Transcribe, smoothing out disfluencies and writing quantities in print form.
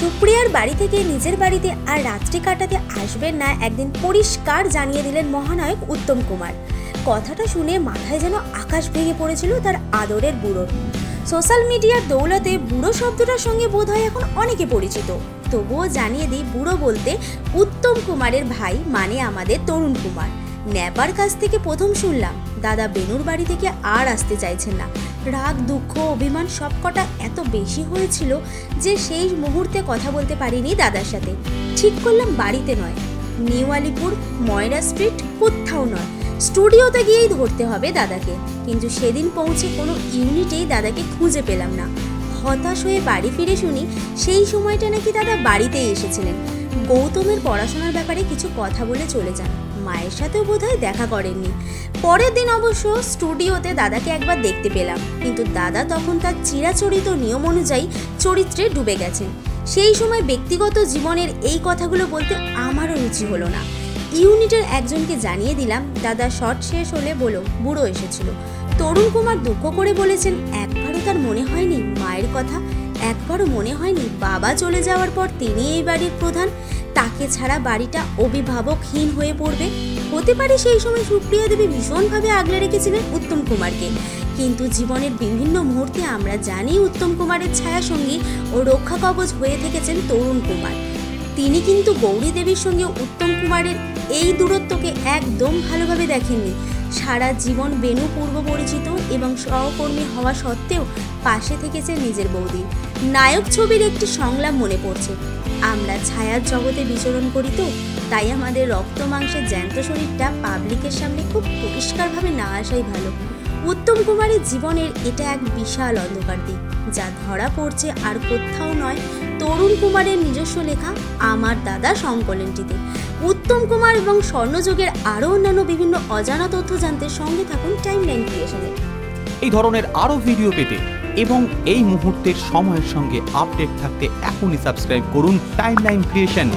সুপ্রিয়ার বাড়ি থেকে নিজের বাড়িতে আর রাত্রি কাটাতে আসবেন না একদিন পরিষ্কার জানিয়ে দিলেন মহানায়ক উত্তম কুমার। কথাটা শুনে মাথায় যেন আকাশ ভেঙে পড়েছিল তার আদরের বুড়োর। সোশ্যাল মিডিয়ার দৌলতে বুড়ো শব্দটার সঙ্গে বোধহয় এখন অনেকে পরিচিত, তবুও জানিয়ে দিই বুড়ো বলতে উত্তম কুমারের ভাই মানে আমাদের তরুণ কুমার। ন্যাপার কাছ থেকে প্রথম শুনলাম দাদা বেনুর বাড়ি থেকে আর আসতে চাইছেন না। রাগ, দুঃখ, অভিমান সবকটা এত বেশি হয়েছিল যে সেই মুহূর্তে কথা বলতে পারিনি দাদার সাথে। ঠিক করলাম বাড়িতে নয়, নিউ আলিপুর, ময়রা স্ট্রিট, কোথাও নয়, স্টুডিওতে গিয়েই ধরতে হবে দাদাকে। কিন্তু সেদিন পৌঁছে কোনো ইউনিটেই দাদাকে খুঁজে পেলাম না। হতাশ হয়ে বাড়ি ফিরে শুনি সেই সময়টা নাকি দাদা বাড়িতেই এসেছিলেন। গৌতমের পড়াশোনার ব্যাপারে কিছু কথা বলে চলে যান, মায়ের সাথেও বোধহয় দেখা করেননি। পরের দিন অবশ্য স্টুডিওতে দাদাকে একবার দেখতে পেলাম, কিন্তু দাদা তখন তার চিরাচরিত নিয়ম অনুযায়ী চরিত্রে ডুবে গেছেন। সেই সময় ব্যক্তিগত জীবনের এই কথাগুলো বলতে আমারও রুচি হলো না। ইউনিটের একজনকে জানিয়ে দিলাম দাদা শট শেষ হলে বলো বুড়ো এসেছিল। তরুণ কুমার দুঃখ করে বলেছেন একবারও তার মনে হয়নি মায়ের কথা, একবারও মনে হয়নি বাবা চলে যাওয়ার পর তিনি এই বাড়ির প্রধান, তাকে ছাড়া বাড়িটা অভিভাবকহীন হয়ে পড়বে। হতে পারে সেই সময় সুপ্রিয়া দেবী ভীষণভাবে আগলে রেখেছিলেন উত্তম কুমারকে, কিন্তু জীবনের বিভিন্ন মুহূর্তে আমরা জানি উত্তম কুমারের ছায়াসঙ্গী ও রক্ষা কবচ হয়ে থেকেছেন তরুণ কুমার। তিনি কিন্তু গৌরী দেবীর সঙ্গে উত্তম কুমারের এই দূরত্বকে একদম ভালোভাবে দেখেননি। সারা জীবন বেনু পূর্ব পরিচিত এবং সহকর্মী হওয়া সত্ত্বেও পাশে থেকেছে নিজের বৌদি। নায়ক ছবির একটি সংলাপ মনে পড়ছে, আমরা ছায়ার জগতে বিচরণ করি তো, তাই আমাদের রক্ত মাংসের জ্যান্ত শরীরটা পাবলিকের সামনে খুব পরিষ্কারভাবে না আসাই ভালো। উত্তম কুমারের জীবনের এটা এক বিশাল অন্ধকার দিক, যা ধরা পড়ছে আর কোথাও নয়, তরুণ কুমারের নিজস্ব লেখা আমার দাদা সংকলনটিতে। উত্তম কুমার এবং স্বর্ণযুগের আরও অন্যান্য বিভিন্ন অজানা তথ্য জানতে সঙ্গে থাকুন টাইমলাইন ক্রিয়েশনে। এই ধরনের আরও ভিডিও পেতে এবং এই মুহূর্তের সময়ের সঙ্গে আপডেট থাকতে এখনই সাবস্ক্রাইব করুন টাইমলাইন ক্রিয়েশন।